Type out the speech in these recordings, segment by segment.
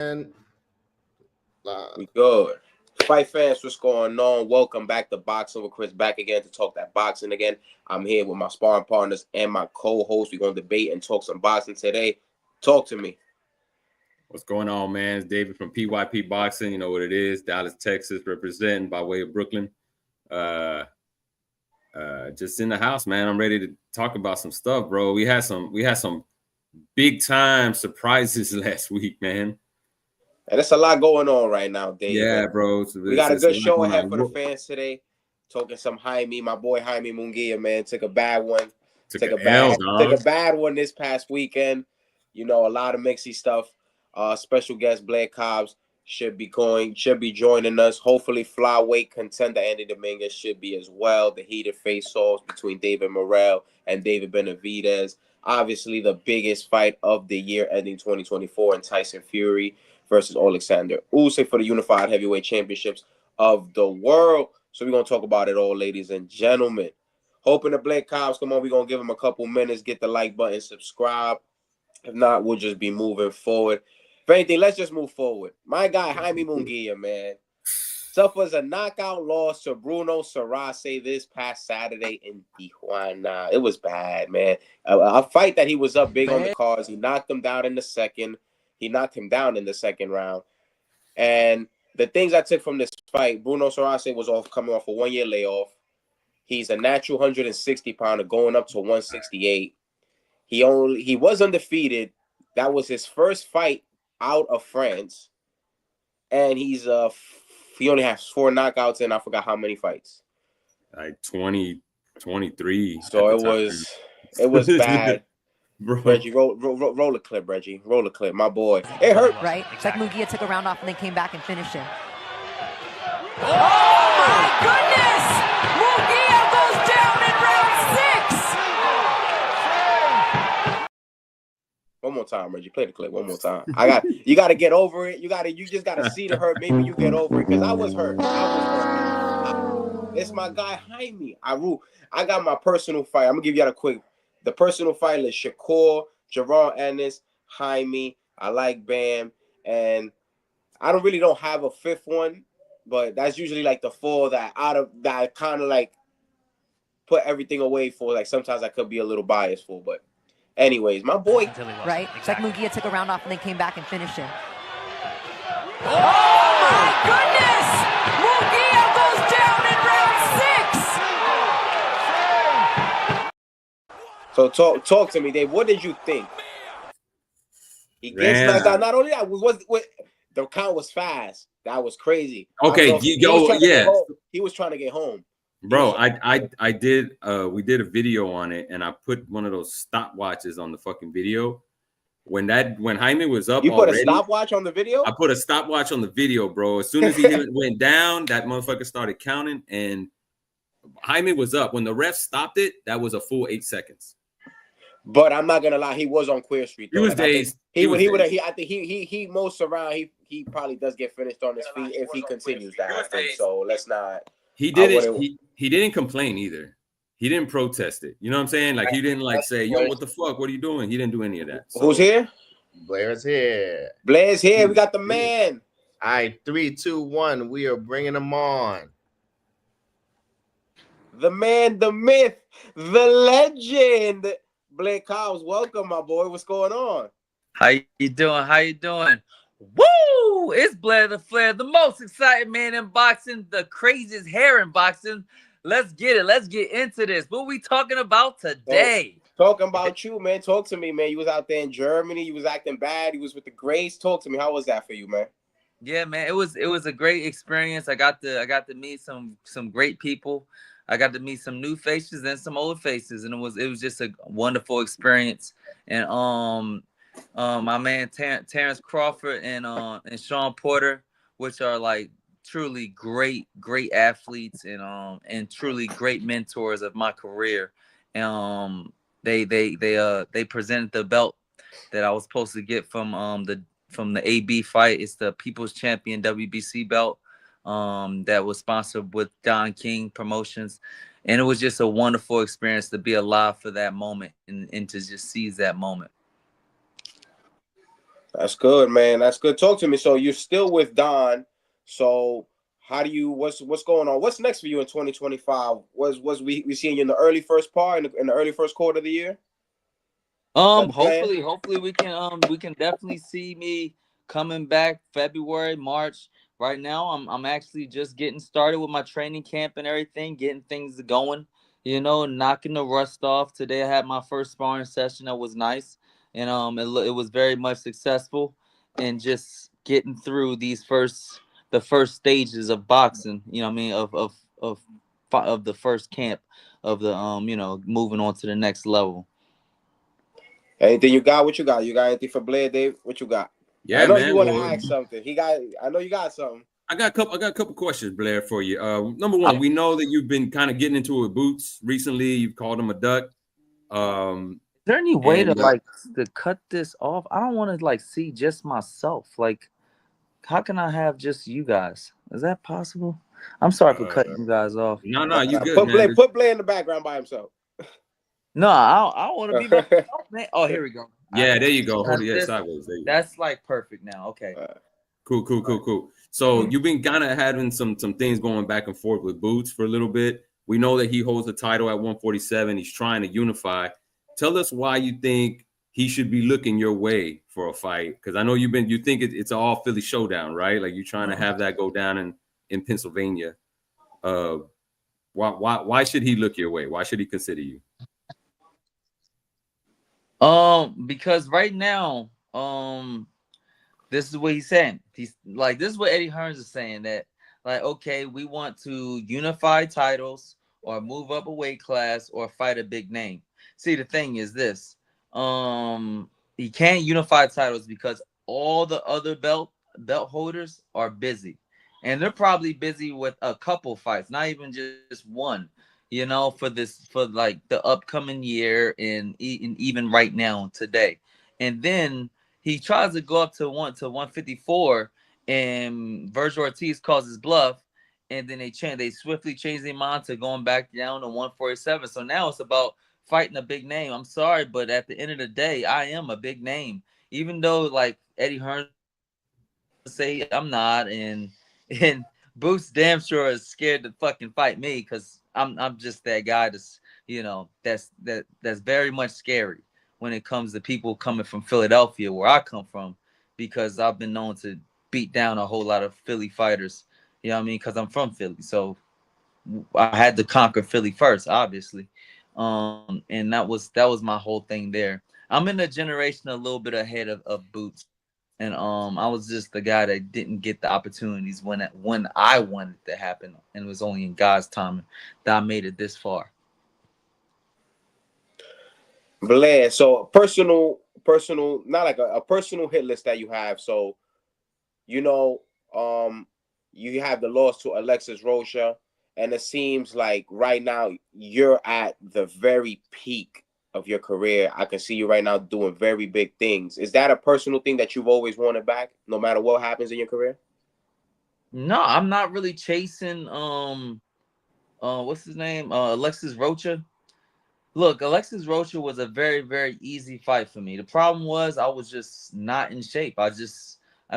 And we good. Fight fans, what's going on? Welcome back to Boxing with Chris, back again to talk that boxing again. I'm here with my sparring partners and my co-host. We're going to debate and talk some boxing today. Talk to me. What's going on, man? It's David from PYP Boxing. You know what it is. Dallas, Texas, representing by way of Brooklyn. Just in the house, man. I'm ready to talk about some stuff, bro. We had some big time surprises last week, man. And there's a lot going on right now, Dave. Yeah, bro. We got a good show ahead for the fans today. Talking some Jaime, my boy Jaime Munguia, man. Took a bad one. Took a bad one this past weekend. You know, a lot of mixy stuff. Special guest Blair Cobbs should be joining us. Hopefully, flyweight contender Andy Dominguez should be as well. The heated face-offs between David Morrell and David Benavidez. Obviously, the biggest fight of the year ending 2024 in Tyson Fury versus Alexander Usyk for the unified heavyweight championships of the world. So we're going to talk about it all, ladies and gentlemen. Hoping the Blake Cobbs come on. We're going to give him a couple minutes. Get the like button, subscribe. If not, we'll just be moving forward. If anything, let's just move forward. My guy, Jaime Munguia, man, suffers a knockout loss to Bruno Sarace this past Saturday in Tijuana. It was bad, man. A fight that he was up big on the cards. He knocked him down in the second. He knocked him down in the second round. And the things I took from this fight, Bruno Sarace was coming off a 1-year layoff. He's a natural 160-pounder going up to 168. He was undefeated. That was his first fight out of France. And he only has 4 knockouts and I forgot how many fights. Like 20, 23. So it was bad. Bro. Reggie, roll a clip, Reggie. Roll a clip, my boy. It hurt. Right? Exactly. Munguia took a round off and then came back and finished him. Oh, my goodness! Munguia goes down in round 6! One more time, Reggie. Play the clip one more time. You got to get over it. You just got to see the hurt. Maybe you get over it because I was hurt. It's my guy, Jaime. I got my personal fight. I'm going to give you a quick. The personal fight is Shakur, Jerron Ennis, Jaime. I like Bam. And I don't have a fifth one, but that's usually like the 4 that I kind of like put everything away for. Like sometimes I could be a little biased for, but anyways, my boy. Right? Exactly. Munguia took a round off and then came back and finished him. Oh, my goodness! Munguia goes down in round 6! So talk to me, Dave. What did you think? He gets knocked out. Not only that, the count was fast. That was crazy. Okay, he was trying to get home. Bro, I did. We did a video on it, and I put one of those stopwatches on the fucking video. When Jaime was up, you put a stopwatch on the video. I put a stopwatch on the video, bro. As soon as he went down, that motherfucker started counting, and Jaime was up. When the ref stopped it, that was a full 8 seconds. But I'm not gonna lie, he was on Queer Street. Though. He was dazed. I think he most around. He probably does get finished on his feet if he continues that. I think so. Let's not. He didn't complain either. He didn't protest it. You know what I'm saying? Like he didn't say, "Yo, what the fuck? What are you doing?" He didn't do any of that. So. Who's here? Blair's here. Blair's here. We got the man. All right, 3, 2, 1. We are bringing him on. The man, the myth, the legend. Blake Cobbs, welcome, my boy. What's going on? How you doing? Woo! It's Blair the Flair, the most exciting man in boxing, the craziest hair in boxing. Let's get it. Let's get into this. What are we talking about today? Talking about you, man. Talk to me, man. You was out there in Germany. You was acting bad. You was with the Grays. Talk to me. How was that for you, man? Yeah, man. It was a great experience. I got to meet some great people. I got to meet some new faces and some old faces, and it was just a wonderful experience. And my man Terrence Crawford and Sean Porter, which are like truly great athletes and truly great mentors of my career. They presented the belt that I was supposed to get from the AB fight. It's the People's Champion WBC belt. That was sponsored with Don King Promotions, and it was just a wonderful experience to be alive for that moment and to just seize that moment. That's good, man. That's good. Talk to me. So you're still with Don. So how do you? What's going on? What's next for you in 2025? Was we seeing you in the early first part in the early first quarter of the year? Hopefully we can definitely see me coming back February, March. Right now, I'm actually just getting started with my training camp and everything, getting things going. You know, knocking the rust off. Today I had my first sparring session. That was nice, and it was very much successful. And just getting through the first stages of boxing. You know what I mean? Of the first camp of the moving on to the next level. Anything you got? What you got? You got anything for Blair, Dave? What you got? Yeah, I know man. you want to ask something. I know you got something. I got a couple questions, Blair, for you. Number one, we know that you've been kind of getting into it with Boots recently. You've called him a duck. Is there any way to cut this off? I don't want to see just myself. Like, how can I have just you guys? Is that possible? I'm sorry for cutting you guys off. No, you good, man. Put Blair in the background by himself. No, I want to be by myself, man. Oh, here we go. Yeah, there you go. Hold it sideways. There you go. That's perfect now. Okay. Cool. So you've been kind of having some things going back and forth with Boots for a little bit. We know that he holds the title at 147. He's trying to unify. Tell us why you think he should be looking your way for a fight, because I know you think it's an all Philly showdown, right? Like you're trying to have that go down in Pennsylvania. Why should he look your way? Why should he consider you? Because right now, this is what he's saying. He's like, this is what Eddie Hearns is saying, that okay, we want to unify titles or move up a weight class or fight a big name. See, the thing is this, he can't unify titles because all the other belt holders are busy, and they're probably busy with a couple fights, not even just one. For the upcoming year and even right now today. And then he tries to go up to 154, and Virgil Ortiz calls his bluff, and then they swiftly change their mind to going back down to 147. So now it's about fighting a big name. I'm sorry, but at the end of the day, I am a big name. Even though Eddie Hearns say I'm not, and Boots damn sure is scared to fucking fight me because I'm just that guy that's very much scary when it comes to people coming from Philadelphia, where I come from, because I've been known to beat down a whole lot of Philly fighters. You know what I mean? Because I'm from Philly, so I had to conquer Philly first, obviously. And that was my whole thing there. I'm in a generation a little bit ahead of Boots. And I was just the guy that didn't get the opportunities when I wanted it to happen, and it was only in God's time that I made it this far. Blair, so personal, not like a personal hit list that you have. So, you have the loss to Alexis Rocha, and it seems like right now you're at the very peak of your career. I can see you right now doing very big things. Is that a personal thing that you've always wanted back, no matter what happens in your career? No, I'm not really chasing what's his name? Alexis Rocha. Look, Alexis Rocha was a very, very easy fight for me. The problem was I was just not in shape. I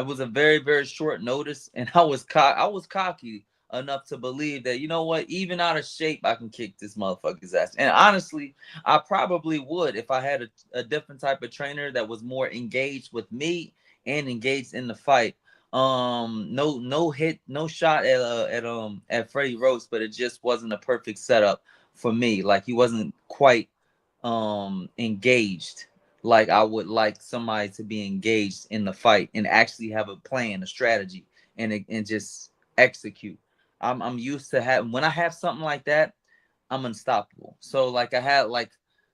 was a very, very short notice, and I was cocky enough to believe that, you know what, even out of shape, I can kick this motherfucker's ass. And honestly, I probably would if I had a different type of trainer that was more engaged with me and engaged in the fight. No shot at Freddie Roach, but it just wasn't a perfect setup for me. Like, he wasn't quite engaged like I would like somebody to be engaged in the fight and actually have a plan, a strategy, and just execute. I'm used to when I have something like that, I'm unstoppable. So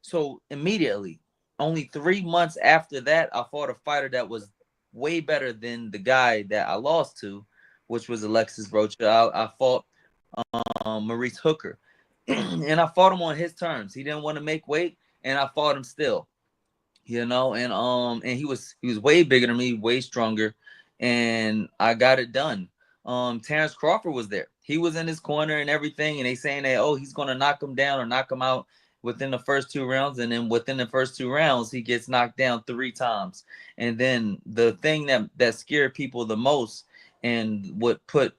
so immediately, only 3 months after that, I fought a fighter that was way better than the guy that I lost to, which was Alexis Rocha. I fought Maurice Hooker, and I fought him on his terms. He didn't want to make weight, and I fought him still. And he was way bigger than me, way stronger, and I got it done. Terrence Crawford was there. He was in his corner and everything, and they saying that, oh, he's gonna knock him down or knock him out. within the first 2 rounds, and then within the first 2 rounds, he gets knocked down 3 times. And then the thing that scared people the most and what put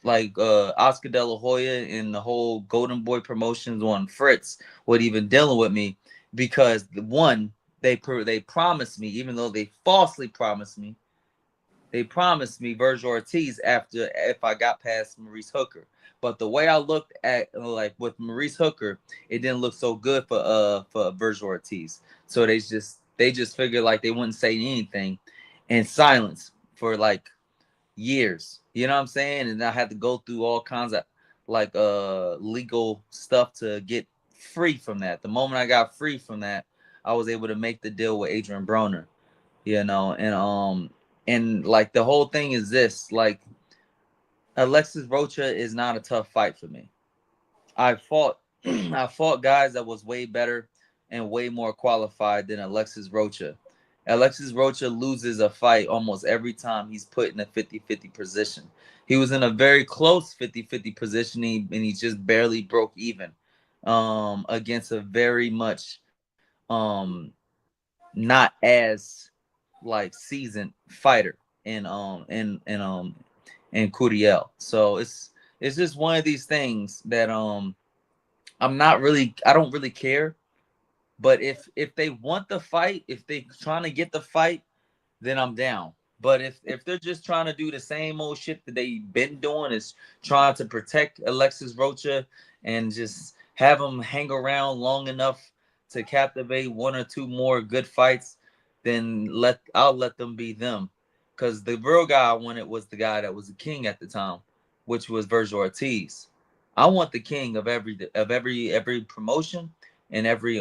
like Oscar De La Hoya and the whole Golden Boy promotions on Fritz with even dealing with me, because one, they promised me, even though they falsely promised me, Vergil Ortiz after if I got past Maurice Hooker. But the way I looked at like with Maurice Hooker, it didn't look so good for Vergil Ortiz. So they just figured like they wouldn't say anything in silence for like years. You know what I'm saying? And I had to go through all kinds of like legal stuff to get free from that. The moment I got free from that, I was able to make the deal with Adrian Broner. You know, and like the whole thing is this, like Alexis Rocha is not a tough fight for me. I fought guys that was way better and way more qualified than Alexis Rocha. Alexis Rocha loses a fight almost every time he's put in a 50-50 position. He was in a very close 50-50 position and he just barely broke even against a very much not as like seasoned fighter in Curiel. So it's just one of these things that I don't really care. But if they want the fight, if they trying to get the fight, then I'm down. But if they're just trying to do the same old shit that they've been doing, is trying to protect Alexis Rocha and just have him hang around long enough to captivate 1 or 2 more good fights, then I'll let them be them. Because the real guy I wanted was the guy that was the king at the time, which was Vergil Ortiz. I want the king of every promotion and every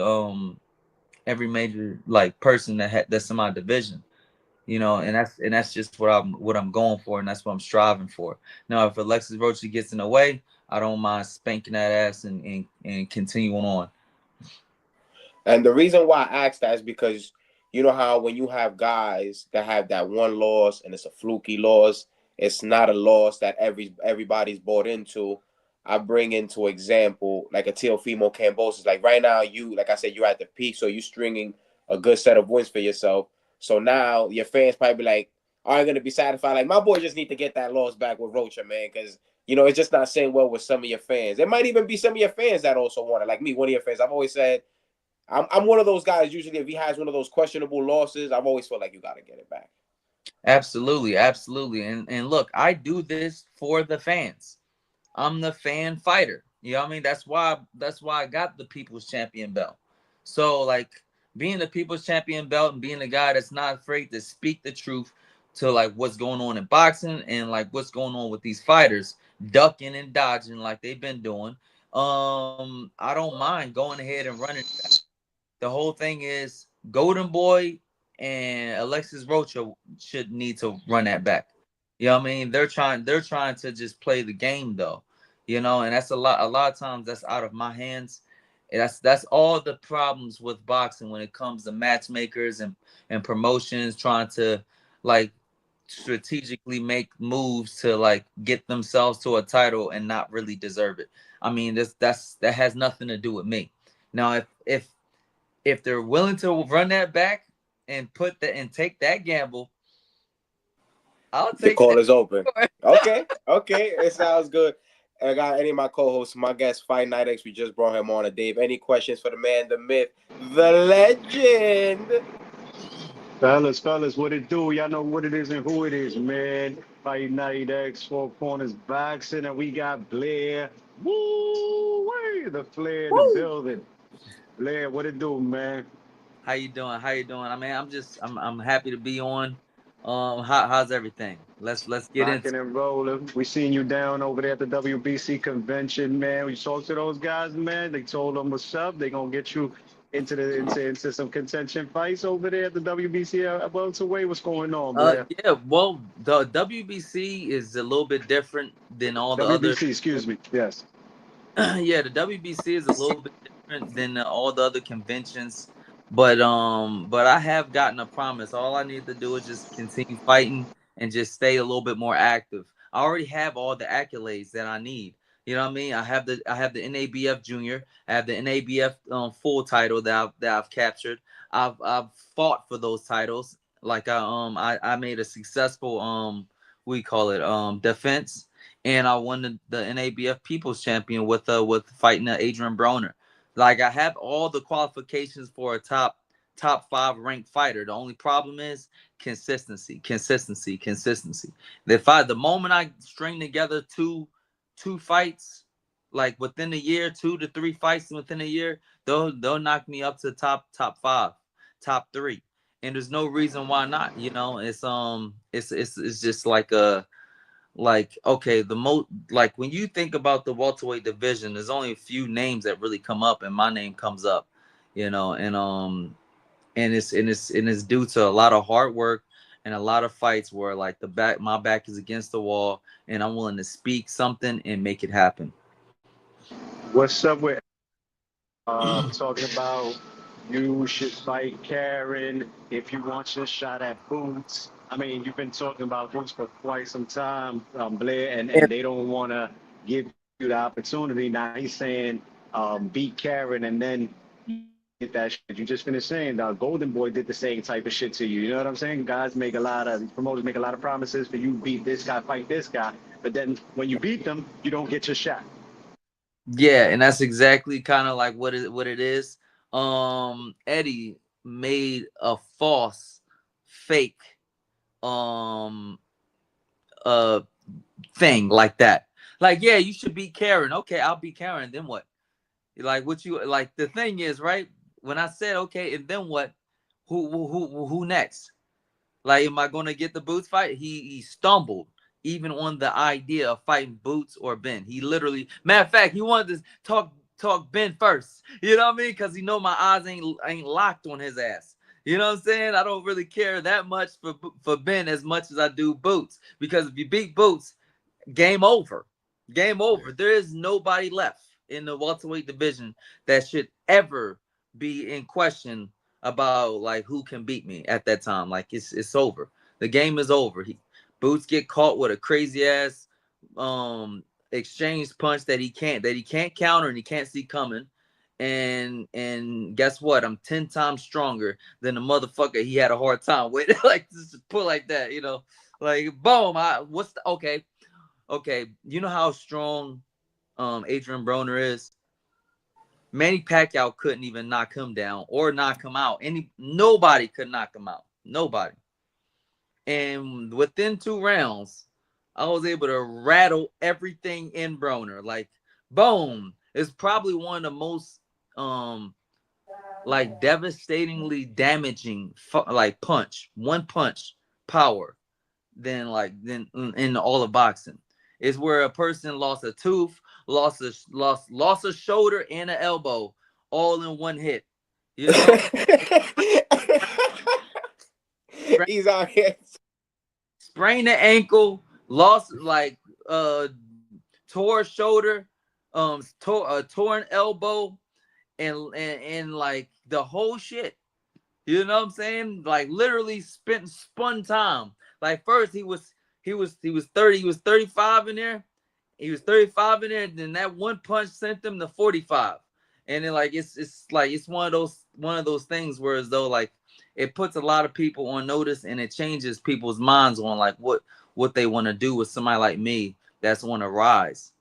major like person that's in my division, you know, and that's just what I'm going for, and that's what I'm striving for. Now, if Alexis Rocha gets in the way, I don't mind spanking that ass and continuing on. And the reason why I asked that is because you know how when you have guys that have that one loss and it's a fluky loss, it's not a loss that everybody's bought into. I bring into example like a Teofimo Cambosis. Like right now, like I said, you're at the peak, so you're stringing a good set of wins for yourself. So now your fans probably like aren't going to be satisfied. Like my boy just need to get that loss back with Rocha, man, because you know it's just not saying well with some of your fans. It might even be some of your fans that also want it. Like me, one of your fans. I've always said I'm one of those guys. Usually, if he has one of those questionable losses, I've always felt like you got to get it back. Absolutely. And look, I do this for the fans. I'm the fan fighter. You know what I mean? That's why I got the People's Champion belt. So like being the People's Champion belt and being the guy that's not afraid to speak the truth to like what's going on in boxing and like what's going on with these fighters, ducking and dodging like they've been doing. I don't mind going ahead and running. The whole thing is Golden Boy and Alexis Rocha should need to run that back. You know what I mean? They're trying to just play the game though. You know, and that's a lot of times that's out of my hands. And that's all the problems with boxing when it comes to matchmakers and promotions trying to like strategically make moves to like get themselves to a title and not really deserve it. I mean, that has nothing to do with me. Now, if they're willing to run that back and take that gamble, I'll take the call is open. Okay, it sounds good. I got any of my co-hosts, my guest, Fight Night X. We just brought him on. Dave, any questions for the man, the myth, the legend? Fellas, what it do? Y'all know what it is and who it is, man. Fight Night X, Four Corners Boxing, and we got Blair. Woo! The Flair in the building. Blair, what it do, man? How you doing? I mean, I'm happy to be on. How's everything? Let's get Rocking and rolling. We seen you down over there at the WBC convention, man. We talked to those guys, man. They told them what's up. They gonna get you into some contention fights over there at the WBC welterweight. What's going on, Blair? Yeah, well, the WBC is a little bit different than all the other. WBC, excuse me. Yes. Yeah, the WBC is a little bit different than all the other conventions. But I have gotten a promise. All I need to do is just continue fighting and just stay a little bit more active. I already have all the accolades that I need. You know what I mean? I have the NABF junior. I have the NABF full title that I've captured. I've fought for those titles. Like I made a successful we call it defense, and I won the NABF People's Champion with fighting Adrian Broner. Like I have all the qualifications for a top 5 ranked fighter. The only problem is consistency. The moment I string together two fights, like within a year, 2 to 3 fights within a year, they'll knock me up to top 5, top 3. And there's no reason why not. You know, it's just like okay, like when you think about the welterweight division, there's only a few names that really come up, and my name comes up, you know, and it's due to a lot of hard work and a lot of fights where like my back is against the wall, and I'm willing to speak something and make it happen. What's up with talking about you should fight Karen if you want your shot at Boots? I mean, you've been talking about Boots for quite some time, Blair, and they don't want to give you the opportunity. Now he's saying beat Karen and then get that shit. You just finished saying Golden Boy did the same type of shit to you. You know what I'm saying? Promoters make a lot of promises for you beat this guy, fight this guy, but then when you beat them, you don't get your shot. Yeah, and that's exactly kind of like what it is. Eddie made a false, fake, thing like that. Like, yeah, you should beat Karen. Okay, I'll beat Karen. Then what? Like, what you like? The thing is, right? When I said okay, and then what? Who next? Like, am I going to get the Boots fight? He stumbled even on the idea of fighting Boots or Ben. He literally, matter of fact, he wanted to talk Ben first. You know what I mean? Because he know my eyes ain't locked on his ass. You know what I'm saying? I don't really care that much for Ben as much as I do Boots. Because if you beat Boots, game over. Game over. There is nobody left in the welterweight division that should ever be in question about like who can beat me at that time. Like it's over. The game is over. Boots get caught with a crazy ass exchange punch that he can't counter and he can't see coming. And guess what? I'm 10 times stronger than the motherfucker he had a hard time with. Like just put like that, you know. Like boom. Okay, you know how strong Adrian Broner is? Manny Pacquiao couldn't even knock him down or knock him out. Nobody could knock him out. Nobody. And within 2 rounds, I was able to rattle everything in Broner. Like, boom. It's probably one of the most like devastatingly damaging like one punch power than in all of boxing. It's where a person lost a tooth, lost a shoulder and an elbow all in one hit. You know? He's out here. Sprained the ankle, lost like tore shoulder, torn elbow, and like the whole shit. You know what I'm saying? Like literally spun time. Like first he was 35 in there. He was 35 in there, and then that one punch sent him to 45. And then like it's one of those things where as though like it puts a lot of people on notice and it changes people's minds on like what they want to do with somebody like me that's on a rise.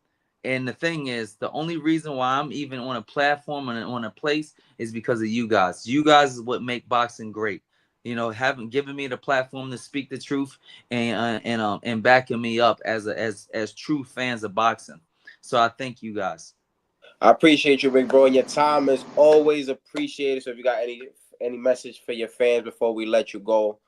And the thing is, the only reason why I'm even on a platform and on a place is because of you guys. You guys is what make boxing great. You know, having given me the platform to speak the truth and backing me up as true fans of boxing. So I thank you guys. I appreciate you, big bro, and your time is always appreciated. So if you got any message for your fans before we let you go,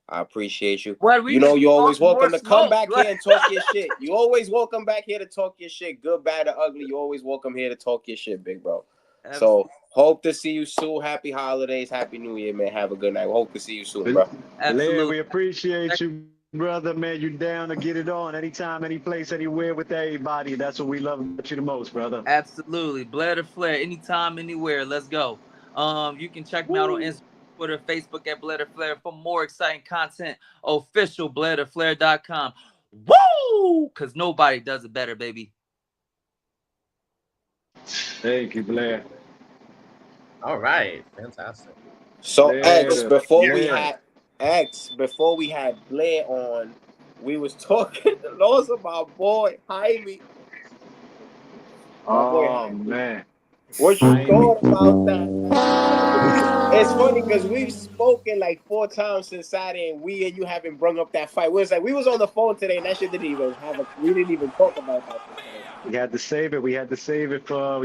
I appreciate you. You know, you're always welcome to come back here and talk your shit. You always welcome back here to talk your shit. Good, bad, or ugly. You always welcome here to talk your shit, big bro. Absolutely. So hope to see you soon. Happy holidays. Happy New Year, man. Have a good night. We hope to see you soon, bro. Absolutely. We appreciate you, brother, man. You down to get it on anytime, any place, anywhere with everybody. That's what we love about you the most, brother. Absolutely. Blair to Flair. Anytime, anywhere. Let's go. You can check me out on Instagram, Twitter, Facebook at Blair to Flair for more exciting content. Official BlairToFlair.com. Woo! Because nobody does it better, baby. Thank you, Blair. All right, fantastic. So Blair, before we had Blair on, we was talking the loss of my boy Jaime. Man. What you thought about that, man? It's funny because we've spoken like 4 times since Saturday, and we and you haven't brung up that fight. We was on the phone today, and that shit didn't even we didn't even talk about that shit today. We had to save it. We had to save it for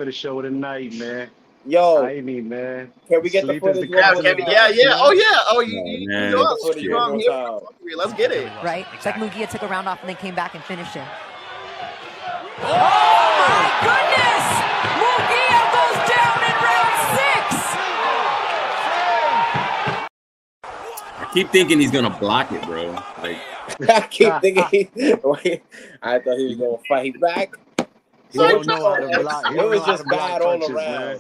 the show tonight, man. Yo, Jaime, man. Can we get the footage? Yeah. Oh yeah. Oh, let's get it. Right? It's like Munguia took a round off and then came back and finished him. Oh my goodness! Munguia goes down in round 6. I keep thinking he's gonna block it, bro. Like I keep thinking. I thought he was gonna fight back. He don't know how to block. It was just bad all around. Man.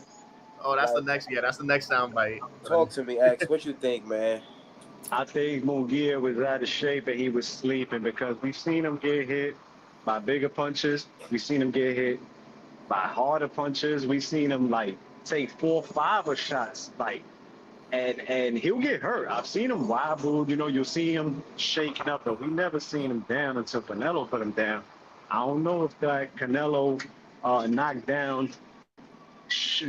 Oh, that's the next. Yeah, that's the next soundbite. Talk to me, X. What you think, man? I think Munguia was out of shape and he was sleeping because we've seen him get hit by bigger punches. We've seen him get hit by harder punches. We've seen him like take 4 or 5 shots, like, and he'll get hurt. I've seen him wobbled. You know, you'll see him shaking up, but we never seen him down until Canelo put him down. I don't know if that Canelo knocked down.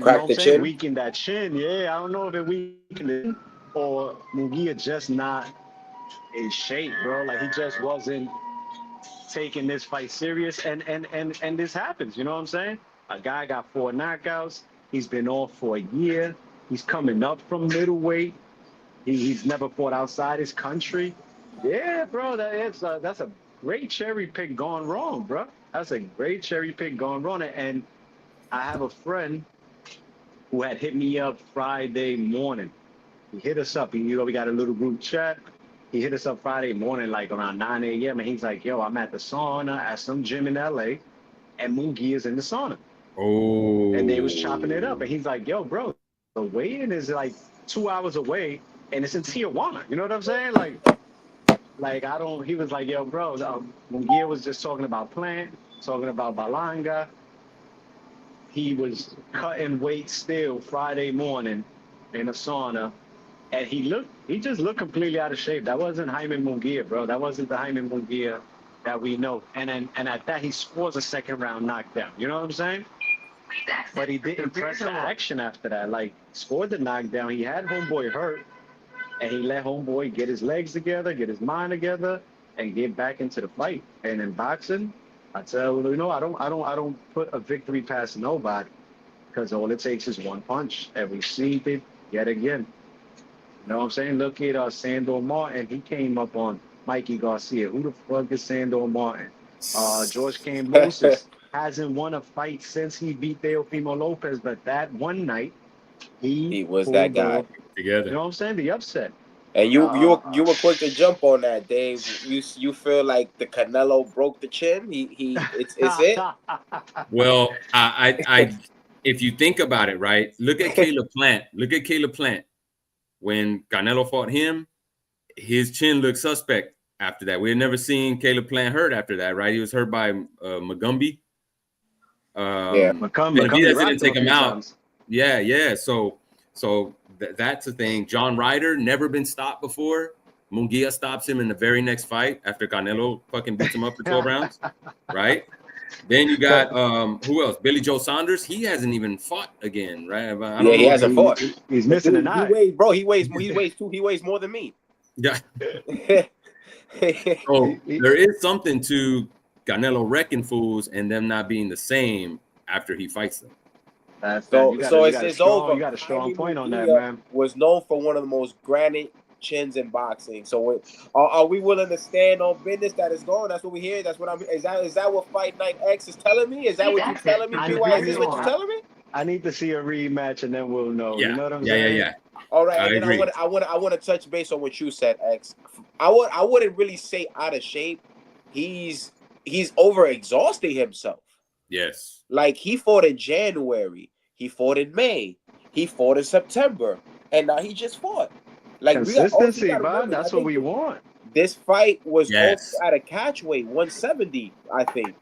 Crack the chin. Weakened that chin. Yeah, I don't know if it weakened it or Munguia just not in shape, bro. Like he just wasn't taking this fight serious, and this happens. You know what I'm saying? A guy got 4 knockouts. He's been off for a year. He's coming up from middleweight. He's never fought outside his country. Yeah, bro, that's a great cherry pick gone wrong, bro. That's a great cherry pick gone wrong. And I have a friend who had hit me up Friday morning. He hit us up. We got a little group chat. He hit us up Friday morning, like around 9 a.m. And he's like, yo, I'm at the sauna at some gym in L.A. and Munguia's in the sauna. Oh. And they was chopping it up. And he's like, yo, bro, the weigh-in is like 2 hours away and it's in Tijuana. You know what I'm saying? He was like, yo, bro, Munguia was just talking about Plant, talking about Balanga. He was cutting weight still Friday morning in a sauna. And he just looked completely out of shape. That wasn't Jaime Munguia, bro. That wasn't the Jaime Munguia that we know. And at that, he scores a 2nd round knockdown. You know what I'm saying? But he didn't press the action after that. Like, scored the knockdown. He had homeboy hurt, and he let homeboy get his legs together, get his mind together, and get back into the fight. And in boxing, I tell you, I don't put a victory past nobody, because all it takes is one punch, and we've seen it yet again. You know what I'm saying? Look at Sandor Martin. He came up on Mikey Garcia. Who the fuck is Sandor Martin? George Kambosos hasn't won a fight since he beat Teofimo Lopez, but that one night he was that guy. Together. You know what I'm saying? The upset. And you were quick to jump on that, Dave. You feel like the Canelo broke the chin? It's it? Well, I if you think about it, right? Look at Caleb Plant. When Canelo fought him, his chin looked suspect after that. We had never seen Caleb Plant hurt after that, right? He was hurt by Magumbi. Magumbi didn't take him out. Yeah. So that's the thing. John Ryder, never been stopped before. Munguia stops him in the very next fight after Canelo fucking beats him up for 12 rounds, right? Then you got who else? Billy Joe Saunders. He hasn't even fought again, right? He hasn't fought. He's missing an eye. He weighs more than me. Yeah. So there is something to Canelo wrecking fools and them not being the same after he fights them. It's over. You got a strong point on that, man. Was known for one of the most granite chins in boxing. So are we willing to stand on business that is going? That's what we hear. That's what I'm. Is that what Fight Night X is telling me? Is that what you're telling me? Is this what you're telling me? I need to see a rematch and then we'll know. Yeah. You know what I'm saying? Yeah. All right. I want to touch base on what you said, X. I wouldn't really say out of shape. He's overexhausting himself. Yes. Like he fought in January, he fought in May, he fought in September, and now he just fought. Like consistency, man. That's what we want. This fight was also at a catch weight, 170, I think.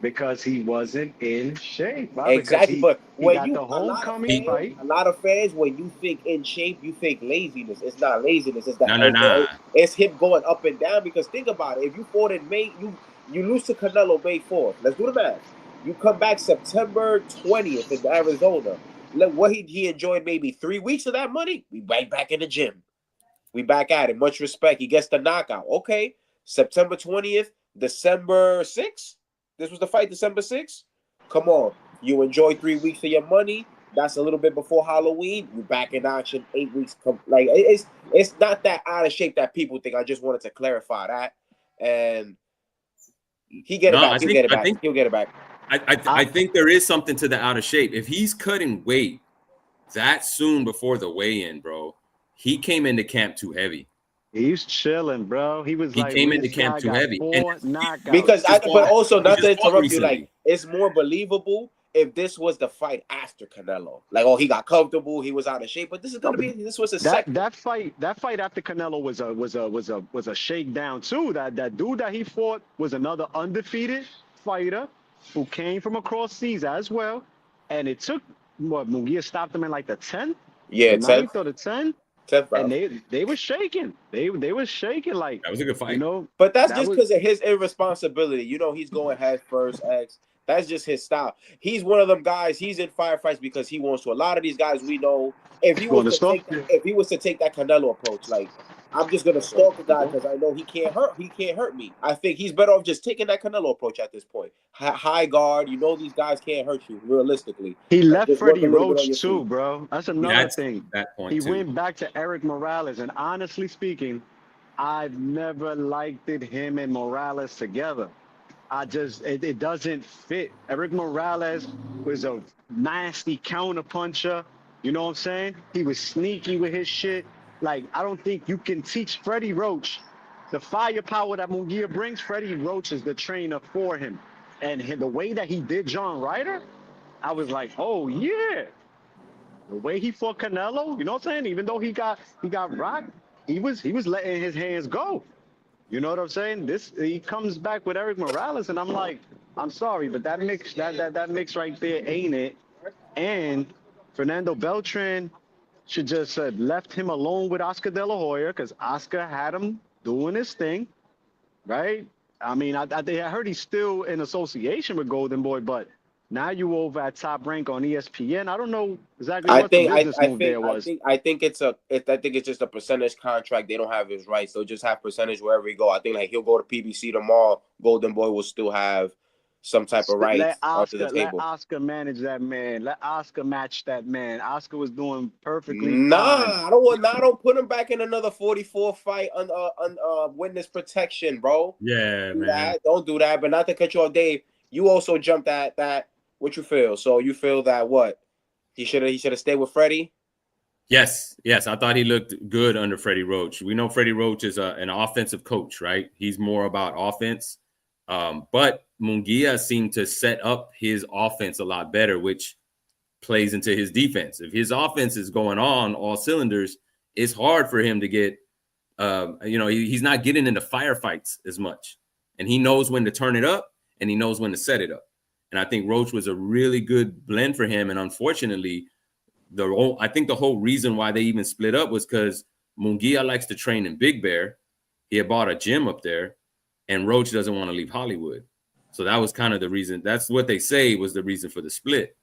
Because he wasn't in shape, bro. Exactly, but He when got you the homecoming fight. a lot of fans, when you think in shape, you think laziness. It's not laziness. It's that No. It's him going up and down. Because think about it: if you fought in May, you lose to Canelo May 4th. Let's do the math. You come back September 20th in Arizona. What he enjoyed maybe 3 weeks of that money. We right back in the gym. We back at it. Much respect. He gets the knockout. Okay, September 20th, December 6th. This was the fight, December 6th. Come on. You enjoy 3 weeks of your money. That's a little bit before Halloween. You back in action 8 weeks. Like it's not that out of shape that people think. I just wanted to clarify that. And he get it back. He'll get it back. He'll get it back. I think there is something to the out of shape. If he's cutting weight that soon before the weigh-in, bro, he came into camp too heavy. He's chilling, bro. He came into camp too heavy. But also, not to interrupt you, like, it's more believable if this was the fight after Canelo. Like, oh, he got comfortable, he was out of shape. But this was a second. That fight after Canelo was a shakedown too. That dude that he fought was another undefeated fighter who came from across seas as well. And it took Munguia stopped him in like the 10th? Yeah, the 9th or the 10th? And they were shaking. They were shaking like that was a good fight. You know, but that's just because of his irresponsibility. You know, he's going head first, X. That's just his style. He's one of them guys. He's in firefights because he wants to. A lot of these guys we know, if he was to take that Canelo approach, like, I'm just gonna stalk a guy because I know he can't hurt me. I think he's better off just taking that Canelo approach at this point. High guard, you know these guys can't hurt you realistically. He left Freddie Roach too, bro. That's another thing. That point he went back to Eric Morales, and honestly speaking, I've never liked him and Morales together. It doesn't fit. Eric Morales was a nasty counterpuncher. You know what I'm saying? He was sneaky with his shit. Like, I don't think you can teach Freddie Roach the firepower that Munguia brings. Freddie Roach is the trainer for him. And the way that he did John Ryder, I was like, oh, yeah. The way he fought Canelo, you know what I'm saying? Even though he got rocked, he was letting his hands go. You know what I'm saying? He comes back with Eric Morales, and I'm like, I'm sorry, but that mix right there ain't it. And Fernando Beltran should just have left him alone with Oscar De La Hoya, because Oscar had him doing his thing, right? I mean, I heard he's still in association with Golden Boy, but now you over at Top Rank on ESPN. I don't know exactly what the business move there was. I think it's just a percentage contract. They don't have his rights. They'll just have percentage wherever he go. I think like he'll go to PBC tomorrow. Golden Boy will still have some type of rights onto the table. Let Oscar manage that man. Let Oscar match that man. Oscar was doing perfectly fine. I don't put him back in another 44 fight on witness protection, bro. Yeah, man. Don't do that. But not to cut you off, Dave. You also jumped at that. What you feel? So you feel that what? He should have stayed with Freddie? Yes. I thought he looked good under Freddie Roach. We know Freddie Roach is an offensive coach, right? He's more about offense. But Munguia seemed to set up his offense a lot better, which plays into his defense. If his offense is going on all cylinders, it's hard for him to get, he's not getting into firefights as much. And he knows when to turn it up and he knows when to set it up. And I think Roach was a really good blend for him. And unfortunately, I think the whole reason why they even split up was because Munguia likes to train in Big Bear. He had bought a gym up there, and Roach doesn't want to leave Hollywood. So that was kind of the reason. That's what they say was the reason for the split.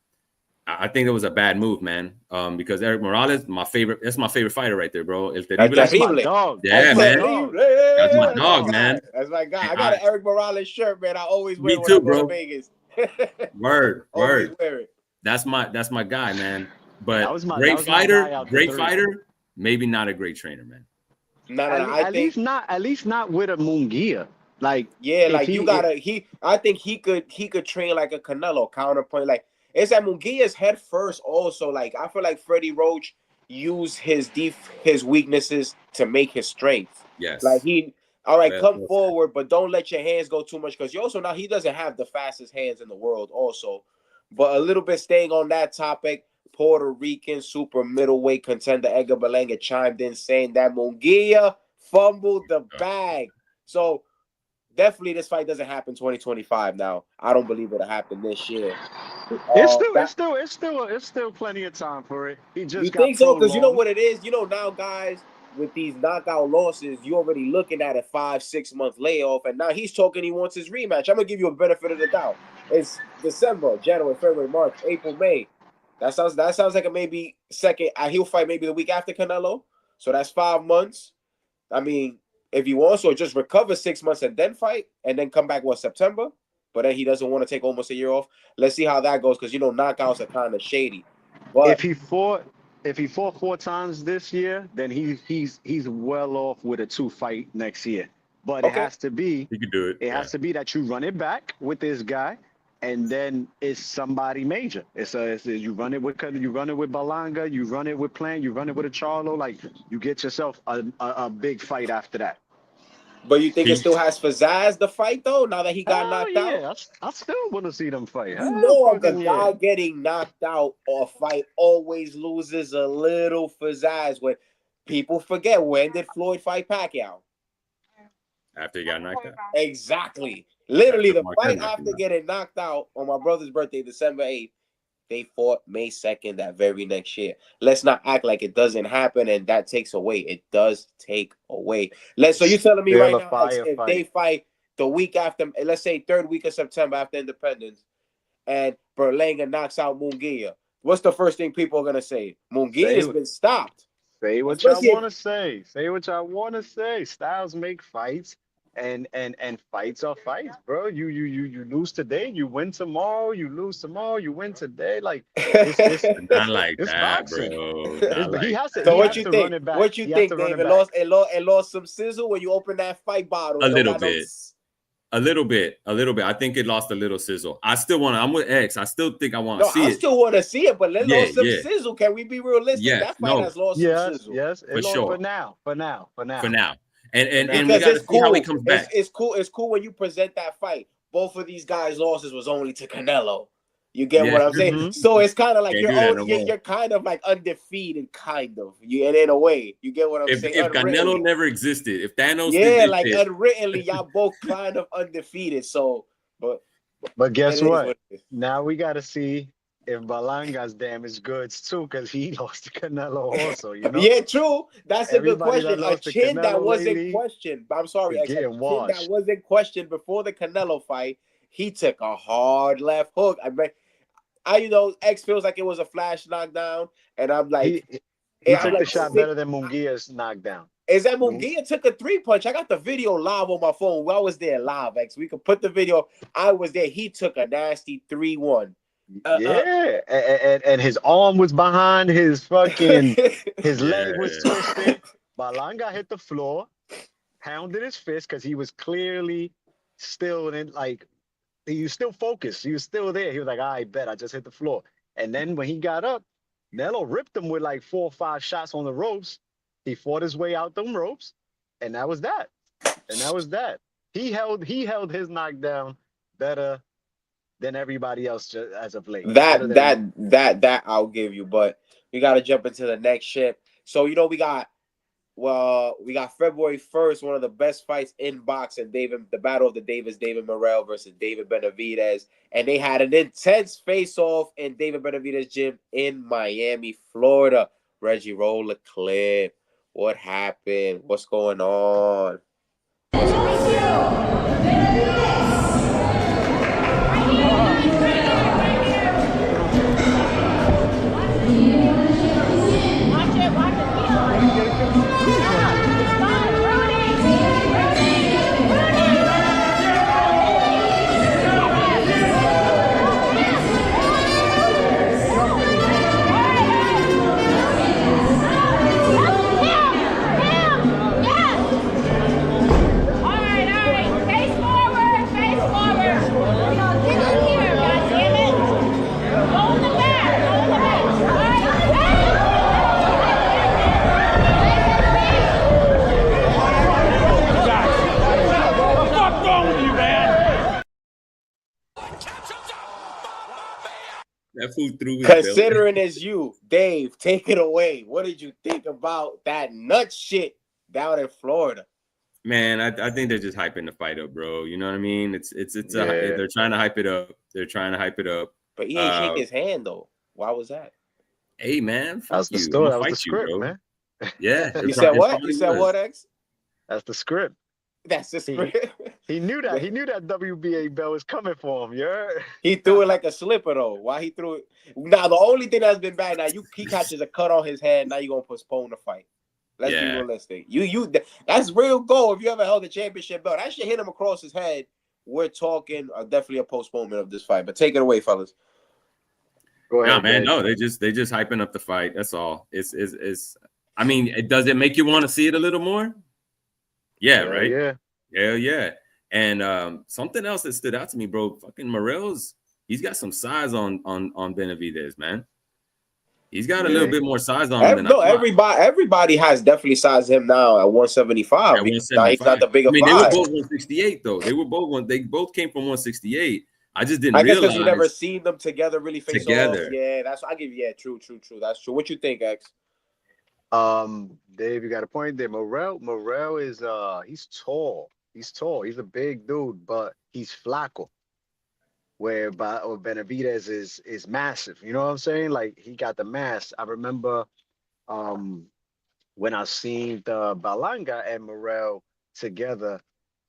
I think it was a bad move, man. Because Eric Morales, that's my favorite fighter right there, bro. That's my dog. Yeah, man. That's my dog, man. That's my guy. I got an Eric Morales shirt, man. I always wear it when I go to Vegas. Word. That's my guy, man. But great fighter, maybe not a great trainer, man. At least not with a Munguia. Like, yeah, like I think he could train like a Canelo counterpoint. Like, it's at Munguia's head first. Also, like, I feel like Freddie Roach used his weaknesses to make his strength. Yes, like come forward, but don't let your hands go too much, because he doesn't have the fastest hands in the world. Also, but a little bit staying on that topic. Puerto Rican super middleweight contender Edgar Berlanga chimed in saying that Munguia fumbled the bag. So definitely this fight doesn't happen 2025 now. I don't believe it'll happen this year. It's still plenty of time for it. He just You got think so? Because you know prolonged. what it is? You know, now guys with these knockout losses, you already looking at a 5-6 month layoff, and now he's talking he wants his rematch. I'm gonna give you a benefit of the doubt. It's December, January, February, March, April, May. That sounds like a maybe second. He'll fight maybe the week after Canelo. So that's 5 months. I mean, if he wants to just recover 6 months and then fight and then come back September, but then he doesn't want to take almost a year off. Let's see how that goes, because you know knockouts are kind of shady. But if he fought 4 times this year, then he's well off with a 2-fight next year. But it has to be he could do it. It has to be that you run it back with this guy, and then it's somebody major. It's you run it with Berlanga, you run it with Plant, you run it with a Charlo. Like, you get yourself a big fight after that. But you think it still has pizzazz the fight though? Now that he got knocked out, I still want to see them fight. You know, a guy getting knocked out or a fight always loses a little pizzazz. When people forget, when did Floyd fight Pacquiao? After he got knocked out. Exactly. Literally, the fight after getting knocked out on my brother's birthday, December 8th, they fought May 2nd that very next year. Let's not act like it doesn't happen and that takes away. It does take away. So you're telling me right now, if they fight the week after, let's say 3rd week of September after Independence, and Berlanga knocks out Munguia, what's the first thing people are going to say? Munguia has been stopped. Say what y'all want to say. Say what y'all want to say. Styles make fights. And fights are fights, bro. You lose today, you win tomorrow. You lose tomorrow, you win today. Like, it's not like it's that, boxing. bro. He has to. So what you think? What you think, Dave? It lost some sizzle when you open that fight bottle. A little bit. A little bit. I think it lost a little sizzle. I still want to. I'm with X. I still think I want to see it. I still want to see it, but let lost some sizzle. Can we be realistic? That fight has lost some sizzle. Yes, for sure. For now. And we got to see how he comes back. It's cool when you present that fight. Both of these guys' losses was only to Canelo. You get what I'm saying? Mm-hmm. So it's kind of like you're kind of like undefeated, kind of. In a way. You get what I'm saying? If Canelo never existed, if Thanos unwrittenly, y'all both kind of undefeated. So, but guess what? Now we got to see if Berlanga's damaged goods too, because he lost to Canelo also, you know? Yeah, true. That's a good question. A chin that wasn't questioned. I'm sorry, a chin that wasn't questioned before the Canelo fight. He took a hard left hook. X feels like it was a flash knockdown, and I'm like, he took the shot better than Munguia's knockdown. Is that Munguia took a 3-punch? I got the video live on my phone. I was there live, X. We could put the video. I was there. He took a nasty 3-1. And his arm was behind his fucking his leg was twisted. Berlanga hit the floor, pounded his fist because he was clearly still he was still focused. He was still there. He was like, I bet I just hit the floor. And then when he got up, Nello ripped him with like 4 or 5 shots on the ropes. He fought his way out them ropes, and that was that. He held his knockdown better than everybody else as of late. That I'll give you, but we got to jump into the next shit. So we got February 1st, one of the best fights in boxing, the battle of the David Morrell versus David Benavidez, and they had an intense face-off in David Benavidez' gym in Miami, Florida. Reggie, roll the clip. What happened? What's going on? That fool threw his Considering it's you, Dave, take it away. What did you think about that nut shit down in Florida? Man, I think they're just hyping the fight up, bro. You know what I mean? They're trying to hype it up. They're trying to hype it up. But he ain't shake his hand though. Why was that? Hey man, That's the you. story. That I'm was gonna the fight you, script, bro. man. Yeah. You said what? You said what, X? That's the script. That's the script. He knew that. He knew that WBA belt was coming for him. Yeah. He threw it like a slipper though. Why he threw it? Now the only thing that's been bad now, he catches a cut on his head. Now you gonna postpone the fight. Let's be realistic. That's real goal. If you ever held the championship belt, that shit hit him across his head. We're talking definitely a postponement of this fight. But take it away, fellas. Go ahead, man. No, they just hyping up the fight. That's all. It's. I mean, does it make you want to see it a little more? Yeah, right. Yeah. Hell yeah. And something else that stood out to me, bro. Fucking Morel's. He's got some size on Benavidez, man. He's got a little bit more size on him than everybody has definitely sized him now at 175. At 175. He's not the bigger they five. were both 168 though. They both came from 168. I just didn't realize. Because you never seen them together really face together. off. Yeah, that's I give you. Yeah, true. That's true. What you think, X? Dave, you got a point there. Morel is he's tall. He's a big dude, but he's flaco. Where Benavidez is massive. You know what I'm saying? Like he got the mass. I remember when I seen the Balanga and Morel together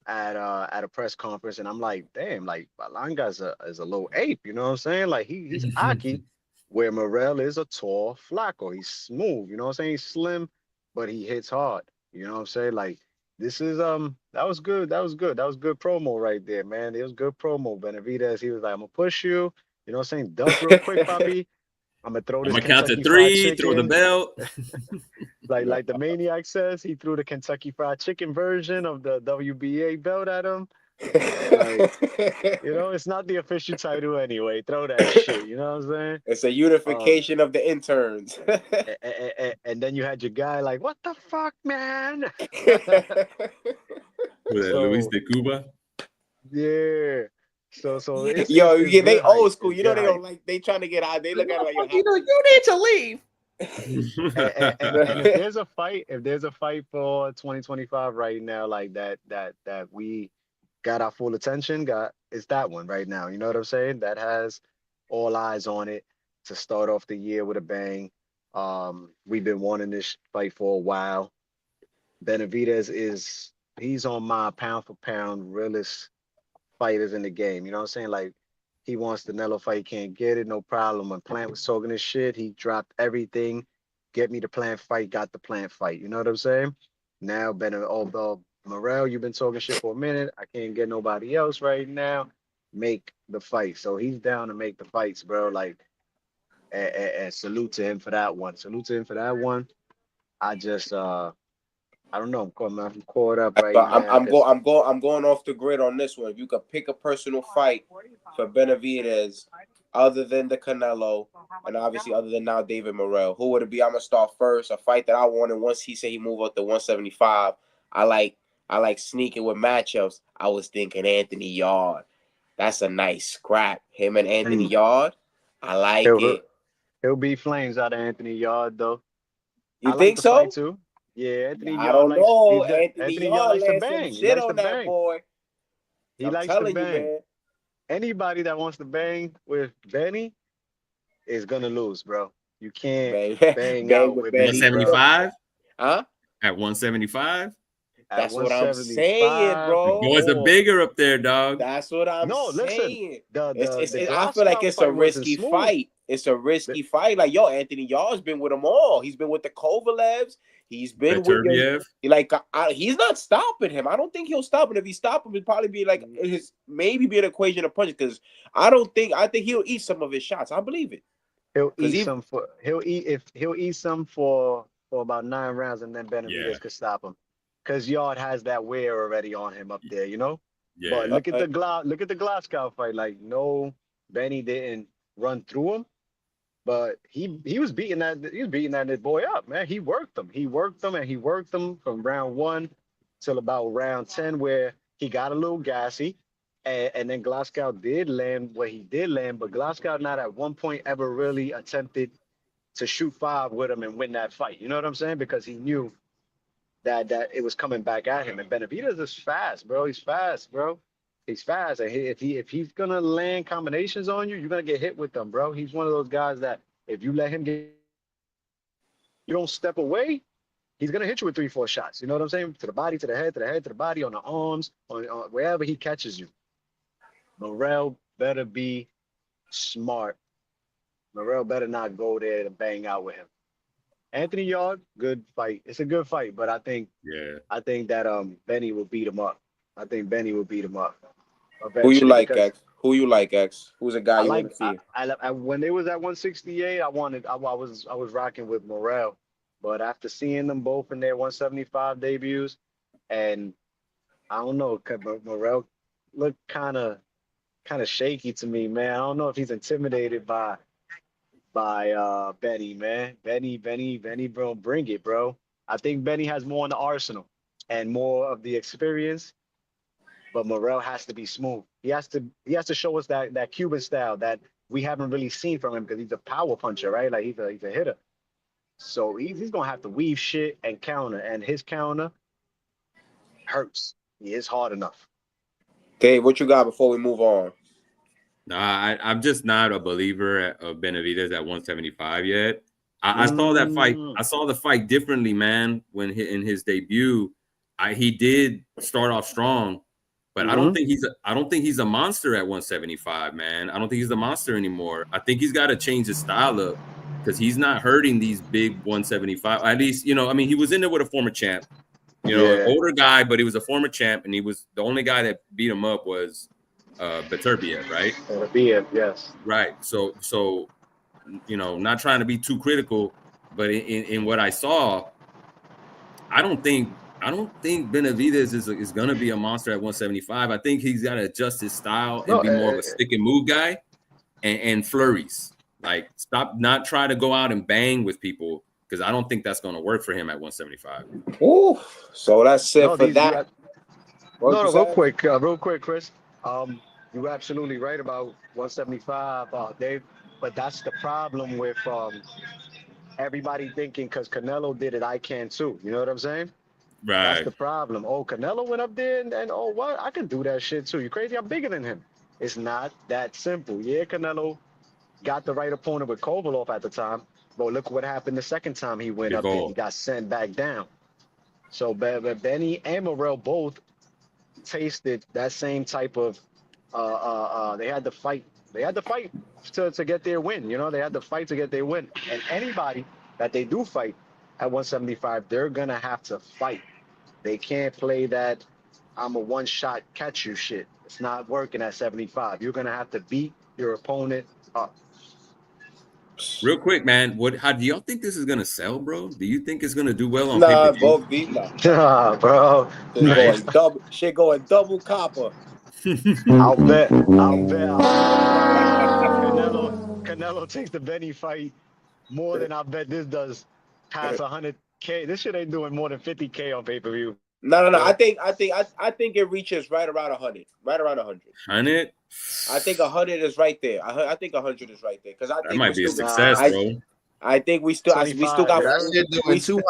at a press conference, and I'm like, damn, like Balanga is a little ape. You know what I'm saying? Like he's Aki, where Morel is a tall flaco. He's smooth. You know what I'm saying? He's slim, but he hits hard. You know what I'm saying? Like this is that was good. That was good promo right there, man. It was good promo. Benavidez, he was like, I'm gonna push you. You know what I'm saying? Duck real quick, Papi. I'm gonna throw this. I'm gonna count to 3, throw the belt. like the Maniac says, he threw the Kentucky Fried Chicken version of the WBA belt at him. Like, you know, it's not the official title anyway. Throw that shit. You know what I'm saying? It's a unification of the interns. And then you had your guy like, what the fuck, man? Luis de Cuba. Yeah. So it's, they old school. You know, they don't like. They trying to get out. They look at it like you need to leave. and if there's a fight for 2025 right now, like that we got our full attention, it's that one right now. You know what I'm saying? That has all eyes on it to start off the year with a bang. We've been wanting this fight for a while. Benavidez he's on my pound for pound realest fighters in the game. You know what I'm saying? Like he wants the Canelo fight, he can't get it, no problem. When Plant was talking this shit, he dropped everything. Get me the Plant fight, got the Plant fight. You know what I'm saying? Now, although Morel, you've been talking shit for a minute. I can't get nobody else right now. Make the fight. So he's down to make the fights, bro. Like, and salute to him for that one. I just, I don't know. I'm caught up right now. I'm going off the grid on this one. If you could pick a personal fight for Benavidez, other than the Canelo, and obviously other than now David Morrell, who would it be? I'm gonna start first. A fight that I wanted once he said he moved up to 175. I like sneaking with matchups. I was thinking Anthony Yard. That's a nice scrap. Him and Anthony Yard. I like it. He'll be flames out of Anthony Yard though. You think so? Too. Yeah, Anthony Yard. I don't know. Anthony Yard likes to bang. Shit on that boy. He likes to bang. Anybody that wants to bang with Benny is gonna lose, bro. You can't bang out with Benny. 175? Huh? At 175? That's what I'm saying, bro. The boys are bigger up there, dog. That's what I'm saying. Listen, I feel like it's a risky fight. It's a risky fight. Like, Anthony Yard's been with them all. He's been with the Kovalevs. He's been with he's not stopping him. I don't think he'll stop him. If he stop him, it'd probably be like maybe be an equation of punches. Because I think he'll eat some of his shots. I believe it. He'll eat some for about 9 rounds, and then Benavidez could stop him. Because Yard has that wear already on him up there, you know. Yeah. But look at the Glasgow fight. Like, no, Benny didn't run through him, but he was beating that boy up, man. He worked him from round 1 till about round 10, where he got a little gassy, and then Glasgow did land what he did land, but Glasgow not at one point ever really attempted to shoot 5 with him and win that fight. You know what I'm saying? Because he knew that it was coming back at him. And Benavidez is fast, bro. He's fast, bro. He's fast. And if he's gonna land combinations on you, you're gonna get hit with them, bro. He's one of those guys that if you let him get, you don't step away, he's gonna hit you with 3-4 shots. You know what I'm saying? To the body, to the head, to the head, to the body, on the arms, on wherever he catches you. Morrell better be smart. Morrell better not go there to bang out with him. Anthony Yard, good fight. It's a good fight, but I think that Benny will beat him up. I think Benny will beat him up. Who you like, X? Who you like, X? Who's a guy you want to see? I when they was at 168, I was rocking with Morrell, but after seeing them both in their 175 debuts, and I don't know, Morrell looked kind of shaky to me, man. I don't know if he's intimidated by Benny, man. Benny, bro, bring it, bro. I think Benny has more in the arsenal and more of the experience, but Morrell has to be smooth. He has to show us that Cuban style that we haven't really seen from him, because he's a power puncher, right? Like he's a hitter. So he's gonna have to weave shit and counter, and his counter hurts. He is hard enough. Dave, what you got before we move on? Nah, I'm just not a believer of Benavidez at 175 yet. I saw that fight. I saw the fight differently, man. When in his debut, he did start off strong, but I don't think he's a monster at 175, man. I don't think he's a monster anymore. I think he's got to change his style up, because he's not hurting these big 175. At least, you know, I mean, he was in there with a former champ, you know, an older guy, but he was a former champ, and he was the only guy that beat him up was Beterbiev, right? Beterbiev, yes. Right. So you know, not trying to be too critical, but in what I saw, I don't think Benavidez is gonna be a monster at 175. I think he's got to adjust his style and be more of a stick and move guy, and flurries. Like, stop, not try to go out and bang with people, because I don't think that's gonna work for him at 175. Ooh, so that's it for that. Real quick, Chris. You're absolutely right about 175, Dave. But that's the problem with everybody thinking, because Canelo did it, I can too. You know what I'm saying? Right. That's the problem. Oh, Canelo went up there and oh, what? I can do that shit too. You crazy? I'm bigger than him. It's not that simple. Yeah, Canelo got the right opponent with Kovalov at the time, but look what happened the second time he went up there. He got sent back down. So Benny and Morrell both tasted that same type of they had to fight. They had to fight to get their win. You know, they had to fight to get their win. And anybody that they do fight at 175, they're gonna have to fight. They can't play that I'm a one-shot catch you shit. It's not working at 75. You're gonna have to beat your opponent up. Real quick, man. How do y'all think this is gonna sell, bro? Do you think it's gonna do well on pay-per-view? Both beat nah, bro. Shit going double copper. I'll bet. Canelo takes the Benny fight more than I bet this does past 100K. This shit ain't doing more than 50K on pay-per-view. No. I think it reaches right around 100. Right around 100. 100? I think 100 is right there. I think 100 is right there, because I think that might be a success, bro. I think we still got we still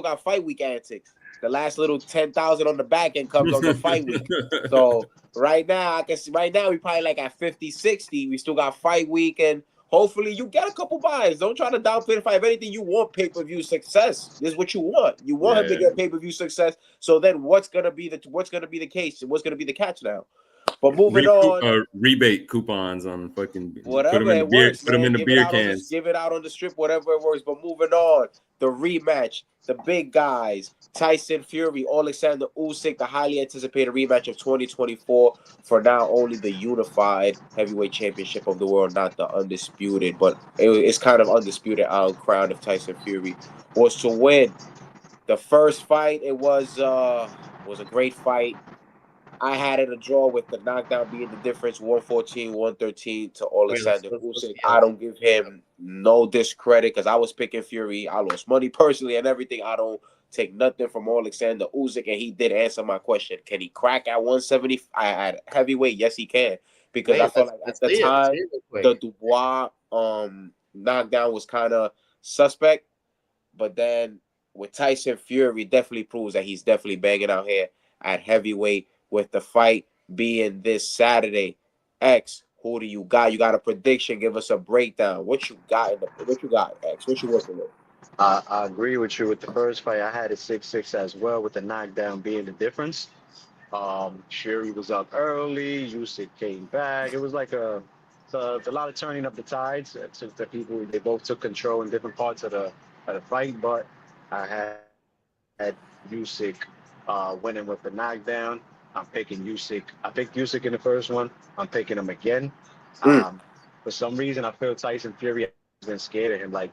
got fight week antics. The last little 10,000 on the back end comes on the fight week. So right now, we probably like at 50, 60. We still got fight week, and hopefully you get a couple buys. Don't try to downplay the fight. If anything, you want pay-per-view success. This is what you want. You want him to get pay-per-view success. So then what's gonna be the case? What's gonna be the catch now? But moving on, rebate coupons on fucking whatever put them in the beer, put them in the beer cans. Give it out on the strip, whatever it works. But moving on, the rematch, the big guys, Tyson Fury, Alexander Usyk, the highly anticipated rematch of 2024 for now only the unified heavyweight championship of the world, not the undisputed, but it's kind of undisputed crown if Tyson Fury was to win. The first fight, it was a great fight. I had it a draw with the knockdown being the difference, 114-113 to Alexander Usyk. I don't give him no discredit, because I was picking Fury. I lost money personally and everything. I don't take nothing from Alexander Usyk, and he did answer my question. Can he crack at 170 at heavyweight? Yes, he can, because I feel like at the time the Dubois knockdown was kind of suspect, but then with Tyson Fury definitely proves that he's definitely banging out here at heavyweight, with the fight being this Saturday. X, who do you got? You got a prediction? Give us a breakdown. What you got? What you got, X? What you working with? I agree with you with the first fight. I had it 6-6 as well, with the knockdown being the difference. Fury was up early. Usyk came back. It was like a lot of turning of the tides. The people, they both took control in different parts of the fight, but I had Usyk winning with the knockdown. I'm picking Usyk. I picked Usyk in the first one. I'm picking him again. For some reason, I feel Tyson Fury has been scared of him. Like,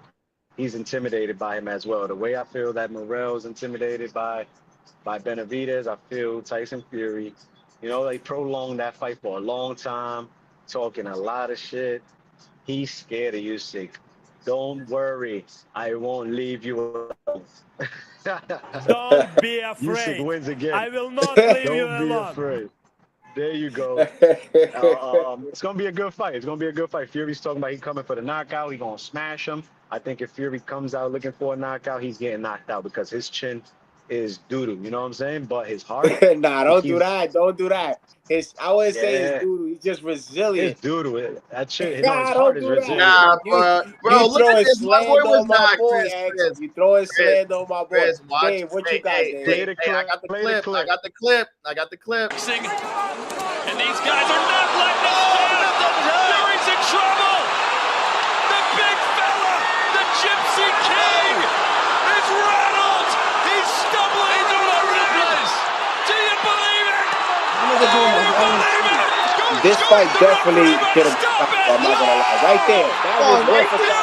he's intimidated by him as well. The way I feel that Morrell's intimidated by Benavidez, I feel Tyson Fury, they prolonged that fight for a long time, talking a lot of shit. He's scared of Usyk. Don't worry, I won't leave you alone. Don't be afraid. Usyk wins again. I will not leave you alone. Don't be afraid. There you go. It's going to be a good fight. It's going to be a good fight. Fury's talking about he coming for the knockout. He's going to smash him. I think if Fury comes out looking for a knockout, he's getting knocked out because his chin is doo-doo. You know what I'm saying? But his heart... Nah, don't do that. Don't do that. I wouldn't say it's doo-doo. He's just resilient. It's doo-doo. That chin, his heart is resilient. Nah, bro, look at this. My boy was not Chris. You throwing sand on my boy. Dave, what you got, Dave? I got the clip. I got the clip. And these guys are not letting us down. Fury's in trouble. The big fella, the Gypsy King, is rattled. He's stumbling through the ring. Do you believe it? This fight definitely should have stopped. I'm not gonna lie. Right there. That was worth a shot.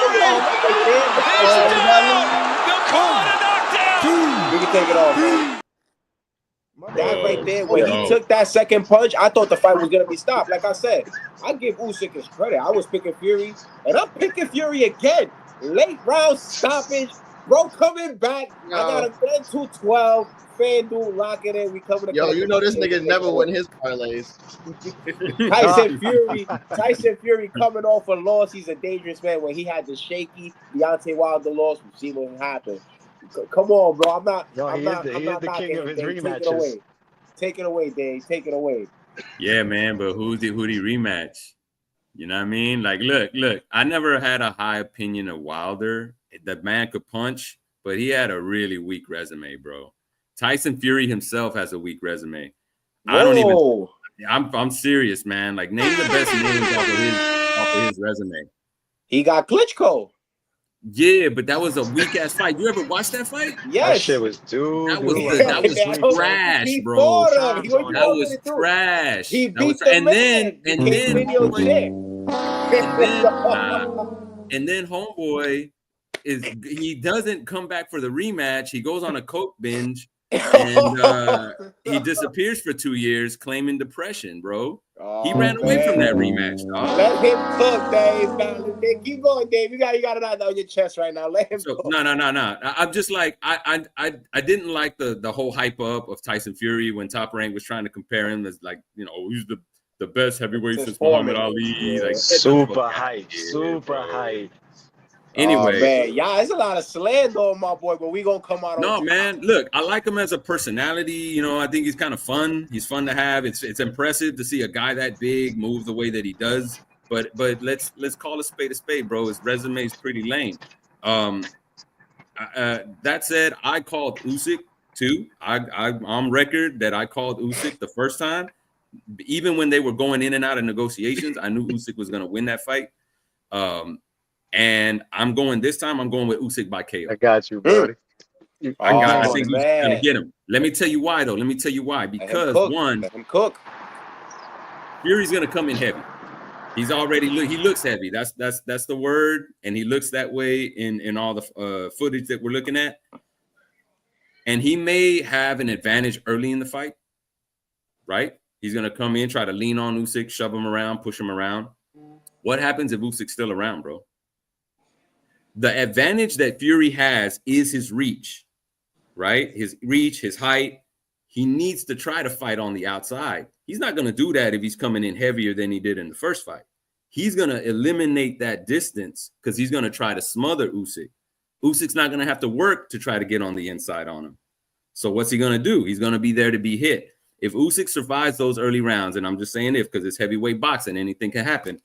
We can take it off. That right there, when he took that second punch, I thought the fight was gonna be stopped. Like I said, I give Usyk his credit. I was picking Fury, and I'm picking Fury again. Late round stoppage, bro, coming back. I got him 212. FanDuel locking in. We coming. Yo, you know this nigga never win his parlays. Tyson Fury coming off a loss. He's a dangerous man. When he had the shaky Deontay Wilder loss, we see what happened. Come on, bro. I'm not. He is the king of his rematches. Take it away, Dave. Take it away. Yeah, man. But who'd he rematch? You know what I mean? Like, look. I never had a high opinion of Wilder. The man could punch, but he had a really weak resume, bro. Tyson Fury himself has a weak resume. Whoa. I'm serious, man. Like, name the best names off of his resume. He got Klitschko. Yeah, but that was a weak ass fight. You ever watched that fight? Yes. That shit was dude. That was trash, bro. That was trash. He beat the man. And then homeboy he doesn't come back for the rematch. He goes on a coke binge and he disappears for 2 years, claiming depression, bro. He ran away from that rematch, dog. Let him cook, Dave. Keep going, Dave. You got it out on your chest right now. Let him cook. No. I'm just like I didn't like the whole hype up of Tyson Fury when Top Rank was trying to compare him as, like, he's the best heavyweight since Muhammad Ali. Yeah. Like, super hype. Anyway, man, there's a lot of slander on my boy, but we gonna come out. No, man. Look, I like him as a personality. I think he's kind of fun. He's fun to have. It's impressive to see a guy that big move the way that he does. But let's call a spade, bro. His resume is pretty lame. That said, I called Usyk too. I'm on record that I called Usyk the first time, even when they were going in and out of negotiations. I knew Usyk was gonna win that fight. And I'm going with Usyk by KO. I got you, buddy. I think he's gonna get him. Let me tell you why, though. Because one, Fury's gonna come in heavy. He's already he looks heavy. That's the word, and he looks that way in all the footage that we're looking at. And he may have an advantage early in the fight, right? He's gonna come in, try to lean on Usyk, shove him around, push him around. What happens if Usyk's still around, bro? The advantage that Fury has is his reach, right? His reach, his height. He needs to try to fight on the outside. He's not going to do that if he's coming in heavier than he did in the first fight. He's going to eliminate that distance because he's going to try to smother Usyk. Usyk's not going to have to work to try to get on the inside on him. So what's he going to do? He's going to be there to be hit. If Usyk survives those early rounds, and I'm just saying if, because it's heavyweight boxing, anything can happen.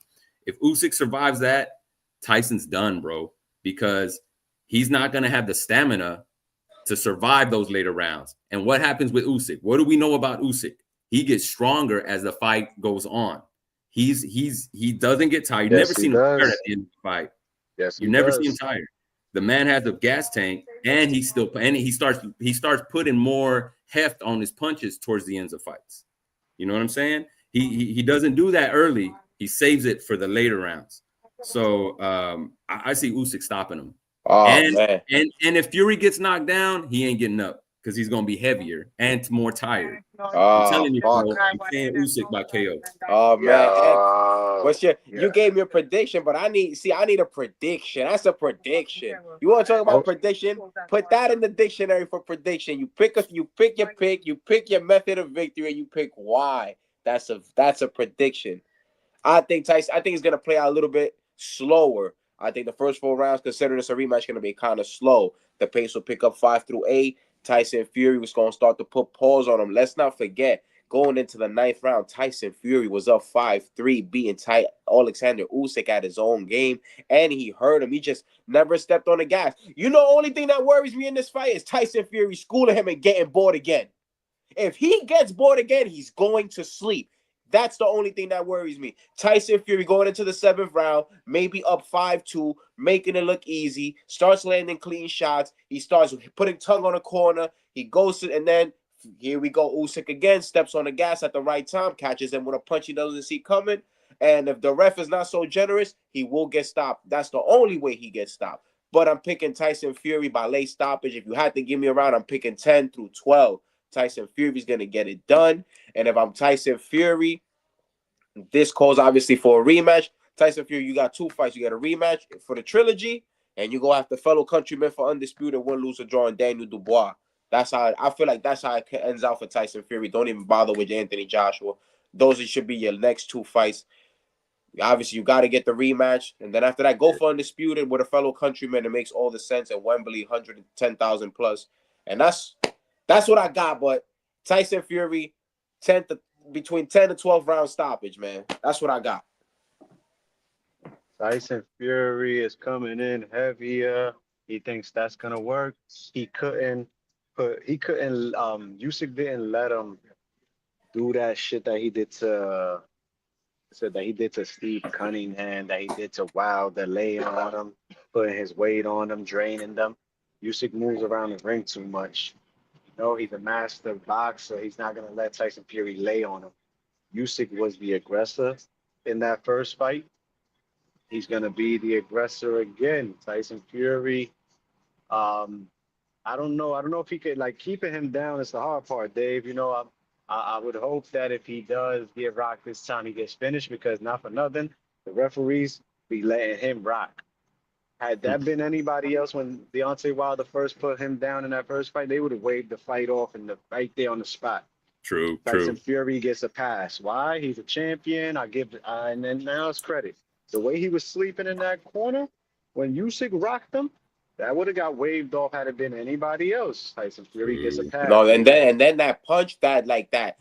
If Usyk survives that, Tyson's done, bro, because he's not going to have the stamina to survive those later rounds. And what happens with Usyk? What do we know about Usyk? He gets stronger as the fight goes on. He doesn't get tired. You never seen him tired at the end of the fight. Yes, you never see him tired. The man has a gas tank, and he starts putting more heft on his punches towards the ends of fights. You know what I'm saying? He doesn't do that early. He saves it for the later rounds. So I see Usyk stopping him. Oh, and man. and if Fury gets knocked down, he ain't getting up because he's gonna be heavier and more tired. I'm telling you, bro, I'm saying Usyk by KO. Oh man, what's your? You gave me a prediction, but I need a prediction. That's a prediction. You want to talk about prediction? Put that in the dictionary for prediction. You pick your pick, you pick your method of victory, and you pick why. That's a prediction. I think it's gonna play out a little bit slower. I think the first 4 rounds, considering it's a rematch, going to be kind of slow. The pace will pick up 5 through 8. Tyson Fury was going to start to put pause on him. Let's not forget, going into the 9th round, Tyson Fury was up 5-3, beating Alexander Usyk at his own game, and he hurt him. He just never stepped on the gas. You know, the only thing that worries me in this fight is Tyson Fury schooling him and getting bored again. If he gets bored again, he's going to sleep. That's the only thing that worries me. Tyson Fury going into the 7th round, maybe up 5-2, making it look easy, starts landing clean shots. He starts putting tongue on the corner. He goes to, and then here we go. Usyk again, steps on the gas at the right time, catches him with a punch he doesn't see coming. And if the ref is not so generous, he will get stopped. That's the only way he gets stopped. But I'm picking Tyson Fury by late stoppage. If you had to give me a round, I'm picking 10 through 12. Tyson Fury's going to get it done. And if I'm Tyson Fury, this calls obviously for a rematch. Tyson Fury, you got 2 fights. You got a rematch for the trilogy, and you go after fellow countrymen for undisputed win, lose, or draw, and Daniel Dubois. That's how I feel like that's how it ends out for Tyson Fury. Don't even bother with Anthony Joshua. Those should be your next 2 fights. Obviously, you got to get the rematch, and then after that, go for undisputed with a fellow countryman. It makes all the sense at Wembley, 110,000 plus, and that's what I got. But Tyson Fury, between 10 to 12 round stoppage, man. That's what I got. Tyson Fury is coming in heavier. He thinks that's gonna work. Usyk didn't let him do that shit that he did to Steve Cunningham, that he did to Wilder, laying on him, putting his weight on him, draining them. Usyk moves around the ring too much. No, he's a master boxer. He's not going to let Tyson Fury lay on him. Usyk was the aggressor in that first fight. He's going to be the aggressor again. Tyson Fury, I don't know. I don't know if he could, keeping him down is the hard part, Dave. You know, I would hope that if he does get rocked this time, he gets finished, because not for nothing, the referees be letting him rock. Had that been anybody else when Deontay Wilder first put him down in that first fight, they would have waved the fight off right there on the spot. True. Tyson Fury gets a pass. Why? He's a champion. And then now it's credit. The way he was sleeping in that corner, when Usyk rocked him, that would have got waved off had it been anybody else. Tyson Fury gets a pass. No, and then that punch, that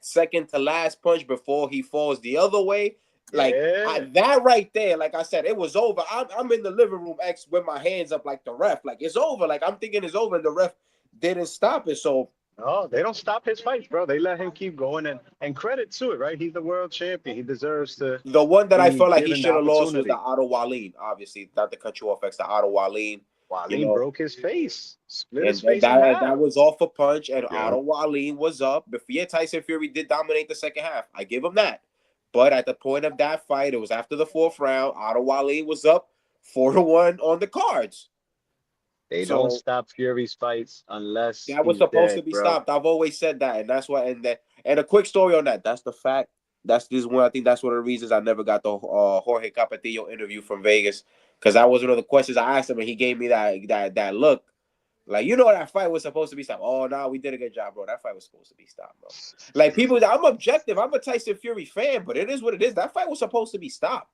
second to last punch before he falls the other way. That right there, like I said, it was over. I'm in the living room with my hands up like the ref. Like, it's over. Like, I'm thinking it's over, and the ref didn't stop it. So no, they don't stop his fights, bro. They let him keep going, and credit to it, right? He's the world champion. He deserves to. The one that I felt like he should have lost was the Otto Wallin. Obviously, not to cut you off, the Otto Wallin. Wallin broke his face. Split his face in half. That was off a punch, and Otto Wallin was up. Before Tyson Fury did dominate the second half. I give him that. But at the point of that fight, it was after the 4th round. Otto Wallin was up 4-1 on the cards. They don't stop Fury's fights unless that was supposed to be stopped. I've always said that, and that's why. And a quick story on that. That's the fact. I think that's one of the reasons I never got the Jorge Capetillo interview from Vegas, because that was one of the questions I asked him, and he gave me that look. Like, that fight was supposed to be stopped. Oh, no, we did a good job, bro. That fight was supposed to be stopped, bro. Like, people, I'm objective. I'm a Tyson Fury fan, but it is what it is. That fight was supposed to be stopped.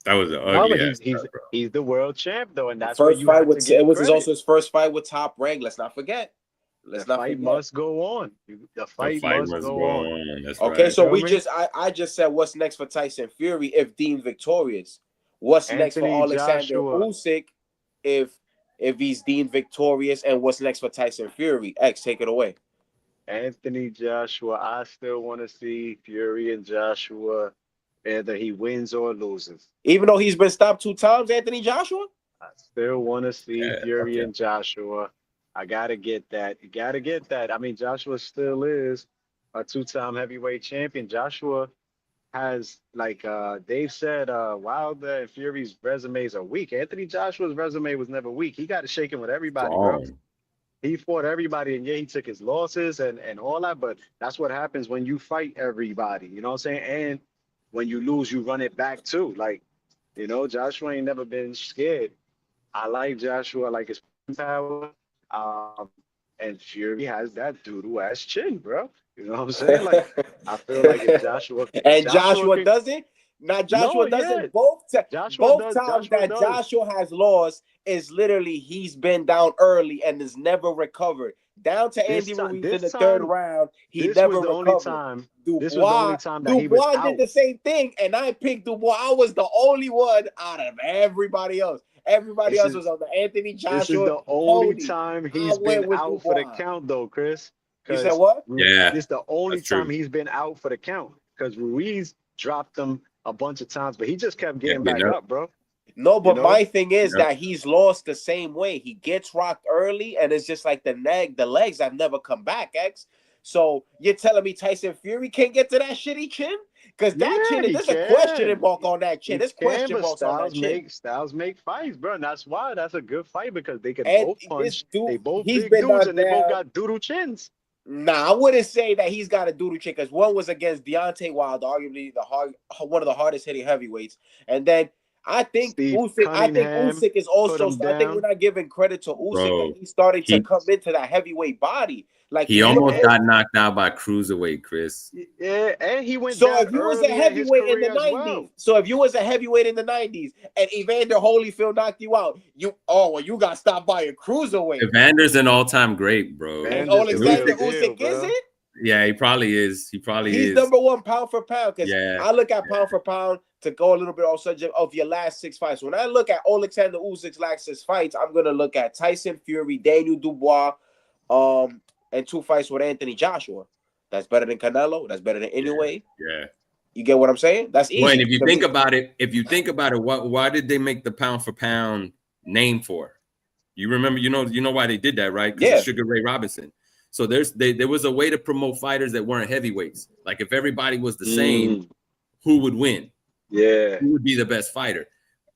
That was an ugly ass. He's the world champ though, and that's first where fight with it was also his first fight with Top Rank. Let's not forget. The fight must go on. The fight must go on. That's okay, right. so I just said what's next for Tyson Fury if deemed victorious. What's next for Alexander Usyk if he's deemed victorious, and what's next for Tyson Fury? X, take it away. Anthony Joshua, I still want to see Fury and Joshua, either he wins or loses. Even though he's been stopped 2 times, Anthony Joshua? I still want to see Fury and Joshua. I got to get that. You got to get that. I mean, Joshua still is a 2-time heavyweight champion. Joshua has, like Dave said, Wilder and Fury's resumes are weak. Anthony Joshua's resume was never weak. He got to shake him with everybody, bro. He fought everybody, and he took his losses and all that, but that's what happens when you fight everybody. You know what I'm saying? And when you lose, you run it back too. Like, Joshua ain't never been scared. I like Joshua, I like his power. And Fury has that doodle ass chin, bro. You know what I'm saying? Like, I feel like if Joshua doesn't. Now Joshua doesn't. Both times that Joshua has lost is literally he's been down early and has never recovered. Down to Andy Ruiz in the 3rd round, he never recovered. This was the only time that he was out. Dubois did the same thing, and I picked Dubois. I was the only one out of everybody else. Everybody else was on the Anthony Joshua. This is the only time he's been out for the count, though, Chris. You said what? Yeah. This is the only time he's been out for the count because Ruiz dropped him a bunch of times, but he just kept getting back up, bro. No, but my thing is that he's lost the same way. He gets rocked early, and it's just like the legs have never come back, X. So you're telling me Tyson Fury can't get to that shitty chin? Because that chin, there's a question mark on that chin. There's question marks on that chin. Styles make fights, bro. And that's why that's a good fight because they can both punch. They both big dudes, and they both got doodle chins. Nah, I wouldn't say that he's got a doodle chin because one was against Deontay Wilder, arguably one of the hardest hitting heavyweights, and then I think Usyk is also. I think we're not giving credit to Usyk. That he's starting to come into that heavyweight body. Like he almost got knocked out by cruiserweight, Chris. Yeah, and he went. So if you was a heavyweight in the 90s, and Evander Holyfield knocked you out, you got stopped by a cruiserweight. Evander's an all-time great, bro. And Alexander Usyk is it? Yeah, he probably is. He's number 1 pound for pound. Because I look at pound for pound to go a little bit off subject of your last 6 fights. When I look at Alexander Usyk's last 6 fights, I'm gonna look at Tyson Fury, Daniel Dubois, and 2 fights with Anthony Joshua. That's better than Canelo. That's better than Inoue. Yeah. You get what I'm saying? That's easy. Well, and if you think about it, why did they make the pound for pound name for? You remember, you know why they did that, right? Because of Sugar Ray Robinson. So there was a way to promote fighters that weren't heavyweights. Like if everybody was the same, who would win? Yeah. Who would be the best fighter?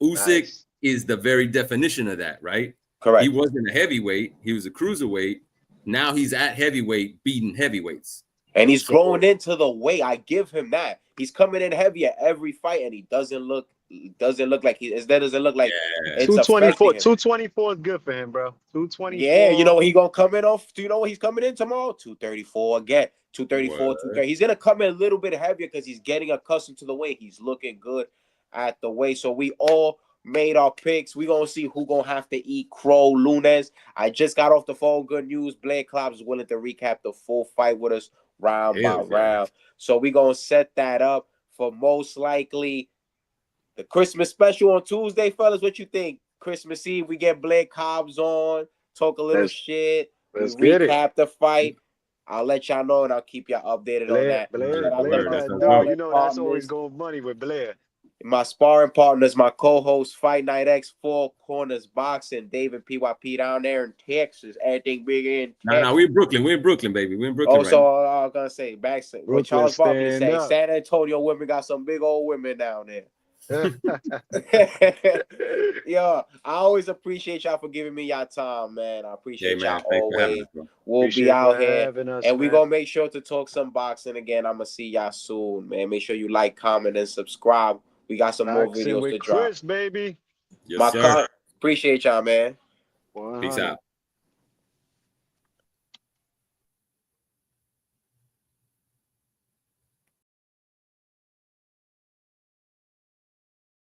Usyk is the very definition of that, right? Correct. He wasn't a heavyweight. He was a cruiserweight. Now he's at heavyweight, beating heavyweights. And he's growing into the weight. I give him that. He's coming in heavy at every fight, and he doesn't look like that doesn't look like 224. 224 is good for him, bro. 224. Yeah, you know what he's gonna come in off. Do you know what he's coming in tomorrow? 234 again. 234, 230. He's gonna come in a little bit heavier because he's getting accustomed to the weight. He's looking good at the weight. So we all made our picks. We're gonna see who gonna have to eat crow lunes. I just got off the phone. Good news. Blair Klopp is willing to recap the full fight with us round by round. So we're gonna set that up for most likely the Christmas special on Tuesday, fellas. What you think? Christmas Eve, we get Blair Cobbs on, talk a little shit, recap the fight. I'll let y'all know and I'll keep y'all updated on that. You know that's always gold money with Blair. My sparring partners, my co-host, Fight Night X, 4 Corners Boxing, David PYP down there in Texas. Everything big in Texas. No, we're in Brooklyn. We're in Brooklyn, baby. We're in Brooklyn. I was gonna say what Charles Barkley said. San Antonio women got some big old women down there. Yo, I always appreciate y'all for giving me y'all time, man. I appreciate y'all always. We'll be out here, and we're gonna make sure to talk some boxing again. I'm gonna see y'all soon, man. Make sure you like, comment, and subscribe. We got some more videos to drop. Chris, baby. Yes, sir. Appreciate y'all, man. Peace out.